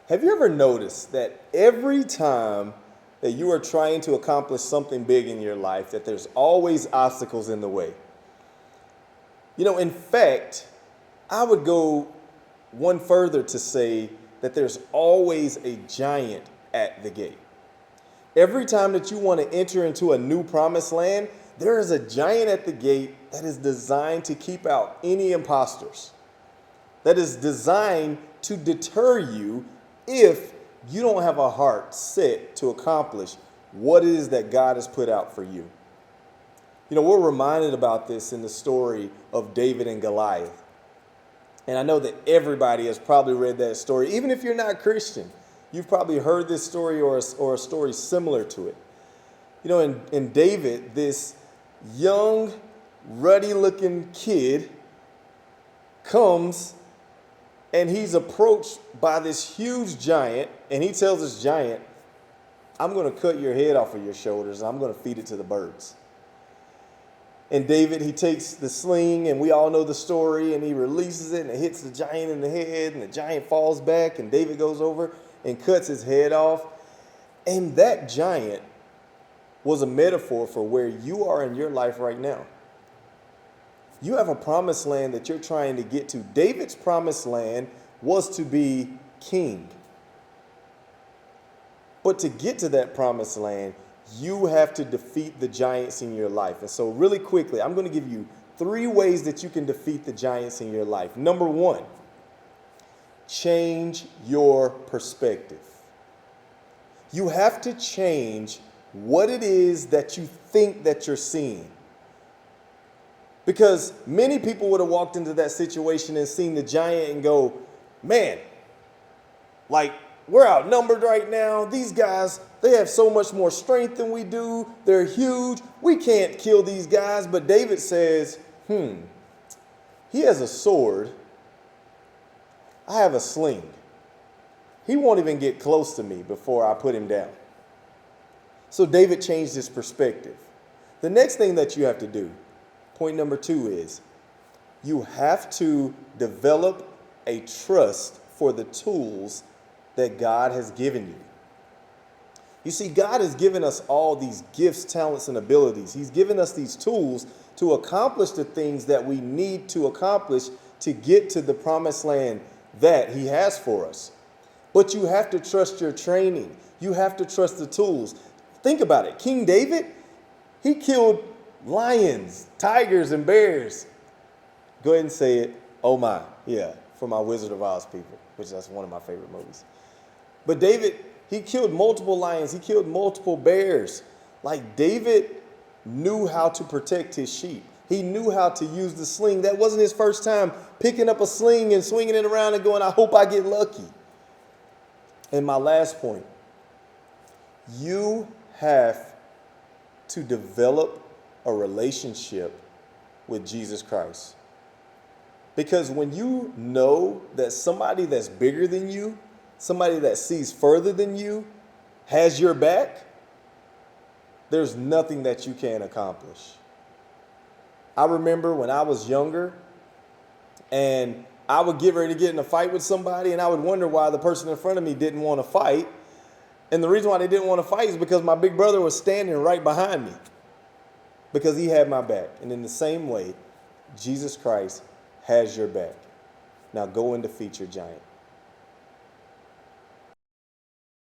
Have you ever noticed that every time that you are trying to accomplish something big in your life, that there's always obstacles in the way? In fact, I would go one further to say that there's always a giant at the gate. Every time that you want to enter into a new promised land, there is a giant at the gate that is designed to keep out any imposters, that is designed to deter you if you don't have a heart set to accomplish what it is that God has put out for you. We're reminded about this in the story of David and Goliath. And I know that everybody has probably read that story. Even if you're not Christian, you've probably heard this story or a story similar to it. In David, this young, ruddy-looking kid comes and he's approached by this huge giant, and he tells this giant, I'm going to cut your head off of your shoulders and I'm going to feed it to the birds. And David, he takes the sling, and we all know the story, and he releases it, and it hits the giant in the head, and the giant falls back, and David goes over and cuts his head off. And that giant was a metaphor for where you are in your life right now. You have a promised land that you're trying to get to. David's promised land was to be king. But to get to that promised land, you have to defeat the giants in your life. And so really quickly, I'm going to give you 3 ways that you can defeat the giants in your life. Number 1, change your perspective. You have to change what it is that you think that you're seeing. Because many people would have walked into that situation and seen the giant and go, man, we're outnumbered right now. These guys, they have so much more strength than we do. They're huge. We can't kill these guys. But David says, he has a sword. I have a sling. He won't even get close to me before I put him down. So David changed his perspective. The next thing that you have to do, point number 2, is you have to develop a trust for the tools that God has given you. You see, God has given us all these gifts, talents, and abilities. He's given us these tools to accomplish the things that we need to accomplish to get to the promised land that He has for us. But you have to trust your training. You have to trust the tools. Think about it. King David, he killed lions, tigers, and bears. Go ahead and say it. Oh my. Yeah, for my Wizard of Oz people, which that's one of my favorite movies. But David, he killed multiple lions. He killed multiple bears. David knew how to protect his sheep. He knew how to use the sling. That wasn't his first time picking up a sling and swinging it around and going, I hope I get lucky. And my last point, you have to develop a relationship with Jesus Christ. Because when you know that somebody that's bigger than you, somebody that sees further than you, has your back, there's nothing that you can't accomplish. I remember when I was younger and I would get ready to get in a fight with somebody, and I would wonder why the person in front of me didn't want to fight. And the reason why they didn't want to fight is because my big brother was standing right behind me, because he had my back. And in the same way, Jesus Christ has your back. Now go and defeat your giant.